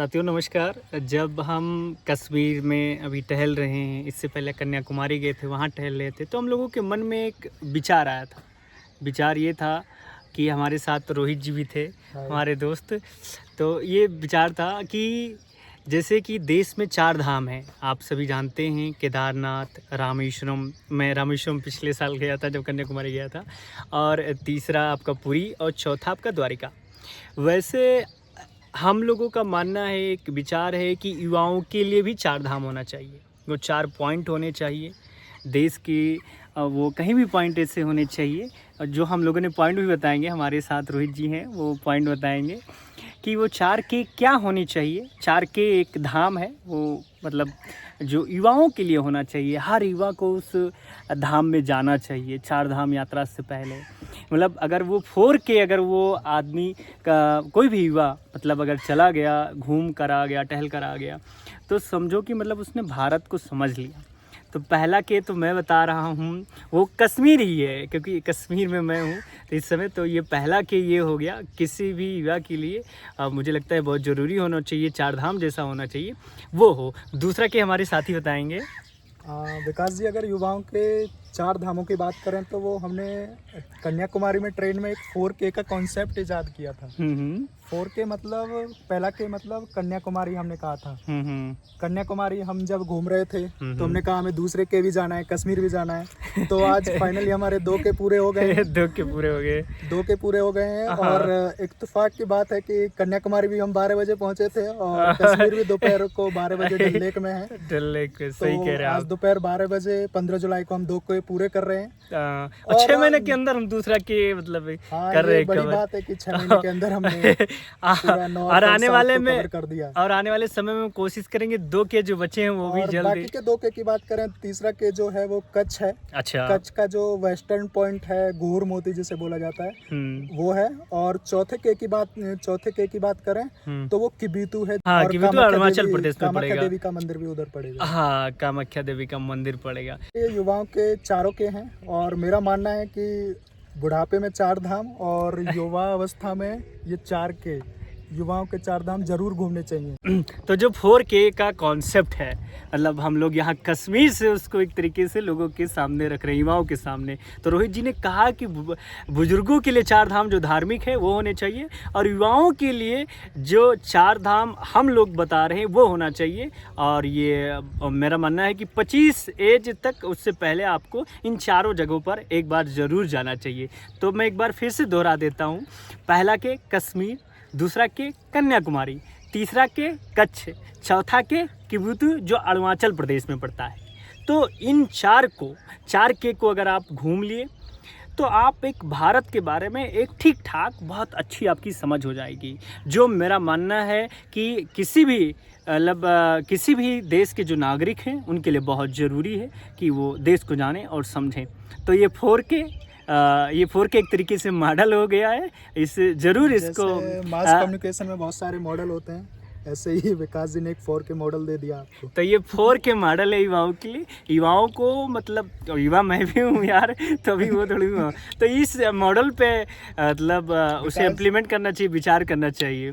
साथियों नमस्कार। जब हम कश्मीर में अभी टहल रहे हैं, इससे पहले कन्याकुमारी गए थे, वहाँ टहल रहे थे, तो हम लोगों के मन में एक विचार आया था। विचार ये था कि हमारे साथ रोहित जी भी थे, हमारे दोस्त। तो ये विचार था कि जैसे कि देश में 4 धाम हैं, आप सभी जानते हैं, केदारनाथ, रामेश्वरम। मैं रामेश्वरम पिछले साल गया था जब कन्याकुमारी गया था, और तीसरा आपका पुरी, और चौथा आपका द्वारिका। वैसे हम लोगों का मानना है, एक विचार है कि युवाओं के लिए भी 4 धाम होना चाहिए। वो 4 पॉइंट होने चाहिए देश की। वो कहीं भी पॉइंट ऐसे होने चाहिए, जो हम लोगों ने पॉइंट भी बताएंगे। हमारे साथ रोहित जी हैं, वो पॉइंट बताएंगे कि वो 4 के क्या होने चाहिए। 4 के एक धाम है, वो मतलब जो युवाओं के लिए होना चाहिए। हर युवा को उस धाम में जाना चाहिए 4 धाम यात्रा से पहले। मतलब अगर वो 4 के अगर वो आदमी का कोई भी युवा मतलब अगर चला गया, घूम कर आ गया, टहल कर आ गया, तो समझो कि मतलब उसने भारत को समझ लिया। तो पहला के तो मैं बता रहा हूँ, वो कश्मीर ही है, क्योंकि कश्मीर में मैं हूँ तो इस समय। तो ये पहला के ये हो गया किसी भी युवा के लिए। मुझे लगता है बहुत ज़रूरी होना चाहिए, 4 धाम जैसा होना चाहिए वो हो। दूसरा के हमारे साथी बताएंगे। विकास जी, अगर युवाओं के 4 धामों की बात करें तो वो हमने कन्याकुमारी में ट्रेन में एक 4K का कॉन्सेप्ट इजाद किया था। 4K मतलब पहला के मतलब कन्याकुमारी हमने कहा था। कन्याकुमारी हम जब घूम रहे थे तो हमने कहा हमें दूसरे के भी जाना है, कश्मीर भी जाना है। तो आज फाइनली हमारे 2 के पूरे हो गए। 2 के पूरे हो गए। 2 के पूरे हो गए हैं। और इत्तेफाक की बात है कि कन्याकुमारी भी हम 12 बजे पहुंचे थे और कश्मीर भी दोपहर को 12 बजे डल लेक में है। डल लेक, सही कह रहे हैं आज आप। दोपहर 12 बजे 15 जुलाई को हम 2 के पूरे कर रहे हैं। और 6 महीने के अंदर हम दूसरा के मतलब कर रहे हैं। बड़ी बात है कि 6 महीने के अंदर हमने पूरा नॉर्थ और आने वाले में कवर कर दिया। और आने वाले समय में कोशिश करेंगे 2 के जो बचे हैं वो भी जल्दी। बाकी के 2 के की बात करें, तीसरा के जो है वो कच्छ है। अच्छा। कच्छ का जो वेस्टर्न पॉइंट है, घूर मोती जिसे बोला जाता है, वो है। और चौथे के की बात करें तो वो किबिथु है। हाँ, किबिथु अरुणाचल प्रदेश में कामाख्या पड़ेगा। देवी का मंदिर भी उधर पड़ेगा। हाँ, कामाख्या देवी का मंदिर पड़ेगा। ये युवाओं के चारों के हैं, और मेरा मानना है कि बुढ़ापे में 4 धाम और युवा अवस्था में ये 4 के युवाओं के 4 धाम जरूर घूमने चाहिए। तो जो 4K का कॉन्सेप्ट है, मतलब हम लोग यहाँ कश्मीर से उसको एक तरीके से लोगों के सामने रख रहे हैं, युवाओं के सामने। तो रोहित जी ने कहा कि बुजुर्गों के लिए 4 धाम जो धार्मिक है वो होने चाहिए, और युवाओं के लिए जो 4 धाम हम लोग बता रहे हैं वो होना चाहिए। और ये मेरा मानना है कि 25 एज तक, उससे पहले आपको इन चारों जगहों पर एक बार ज़रूर जाना चाहिए। तो मैं एक बार फिर से दोहरा देता हूँ। पहला के कश्मीर, दूसरा के कन्याकुमारी, तीसरा के कच्छ, चौथा के किबिथु जो अरुणाचल प्रदेश में पड़ता है। तो इन 4 के को अगर आप घूम लिए तो आप एक भारत के बारे में एक ठीक ठाक बहुत अच्छी आपकी समझ हो जाएगी। जो मेरा मानना है कि किसी भी देश के जो नागरिक हैं उनके लिए बहुत ज़रूरी है कि वो देश को जानें और समझें। तो ये 4K एक तरीके से मॉडल हो गया है। जरूर इसको मास कम्युनिकेशन में बहुत सारे मॉडल होते हैं, ऐसे ही विकास जी ने एक 4K मॉडल दे दिया आपको। तो ये 4K मॉडल है युवाओं के लिए। युवाओं को मतलब युवा मैं भी हूँ यार, तभी वो थोड़ी तो इस मॉडल पे मतलब उसे इम्प्लीमेंट करना चाहिए, विचार करना चाहिए।